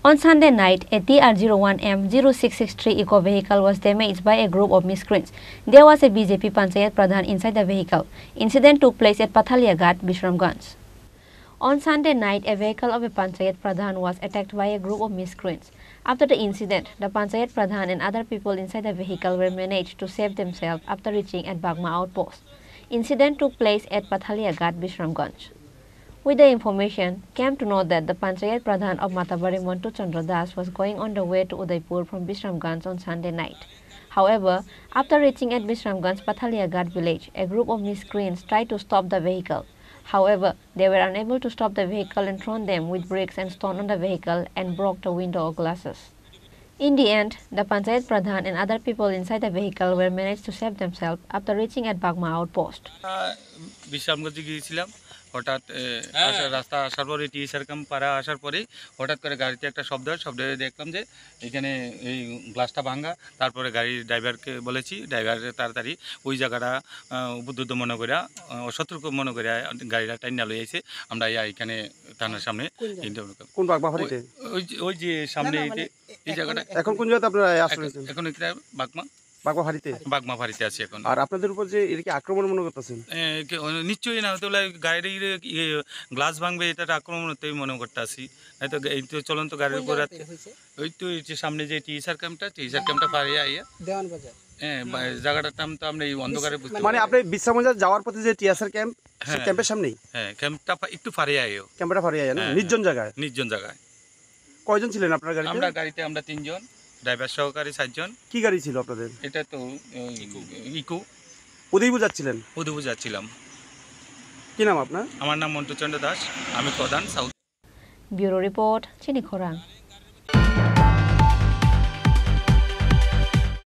On Sunday night, a TR01M0663 eco vehicle was damaged by a group of miscreants. There was a BJP Panchayat Pradhan inside the vehicle. Incident took place at Pathaliagat, Bisramganj. On Sunday night, a vehicle of a Panchayat Pradhan was attacked by a group of miscreants. After the incident, the Panchayat Pradhan and other people inside the vehicle were managed to save themselves after reaching at Bagma outpost. Incident took place at Pathaliagat, Bisramganj. With the information, came to know that the Panchayat Pradhan of Matabari Montu Chandra Das was going on the way to Udaipur from Bisramganj on Sunday night. However, after reaching at Bisramganj Pathaliagat village, a group of miscreants tried to stop the vehicle. However, they were unable to stop the vehicle and thrown them with bricks and stone on the vehicle and broke the window or glasses. In the end, the Panchayat Pradhan and other people inside the vehicle were managed to save themselves after reaching at Bagma outpost. হঠাৎ রাস্তা আসার পরে TSR camp পাড়া আসার পরেই হঠাৎ করে গাড়িতে একটা শব্দ দেখলাম যে এখানে এই গ্লাসটা ভাঙা। তারপরে গাড়ির ড্রাইভারকে বলেছি, ড্রাইভার তাড়াতাড়ি ওই জায়গাটা উপদ্রুত মনে করে অসতর্ক মনে করে গাড়িটা টাইনা লই আইছে। আমরা এখানে থানার সামনে কোন বাগমাফারিতে ওই যে সামনে এই জায়গাটা এখন কোন জায়গাতে আপনারা আসছেন? এখন বাগমাফারিতে আছি এখন। আর আপনাদের উপর যে এদিকে আক্রমণ মনে করতেছেন? নিশ্চয়ই না, তাহলে গাড়ির গ্লাস ভাঙবে, এটা আক্রমণ হতেই মনে করতে আসি। হয়তো এই তো চলন্ত গাড়ির উপর ওই তো সামনে যে টিএসআর ক্যাম্পটা পাড়িয়ে আইয়া দেওয়ান বাজার, হ্যাঁ জায়গাটার নাম তো আমরা এই অন্ধকারে বুঝতে। মানে আপনি বিশ্রামবাজার যাওয়ার পথে যে টিএসআর ক্যাম্প, সেই ক্যাম্পের সামনেই? হ্যাঁ, ক্যাম্পটা একটু ফারিয়ে আইও। ক্যাম্পটা ফারিয়ে আইয়া না? নির্জন জায়গায়? নির্জন জায়গায়। কয়জন ছিলেন আপনার গাড়িতে? আমরা গাড়িতে 3 জন, ড্রাইভার সহকারী 4 জন। কি গাড়ি ছিল আপনাদের? এটা তো ইকো। উদয়পুর যাচ্ছিলেন? উদয়পুর যাচ্ছিলাম। কি নাম আপনার? আমার নাম মন্টু চন্দ্র দাস, আমি প্রধান south. Bureau Report, Chini Khorang.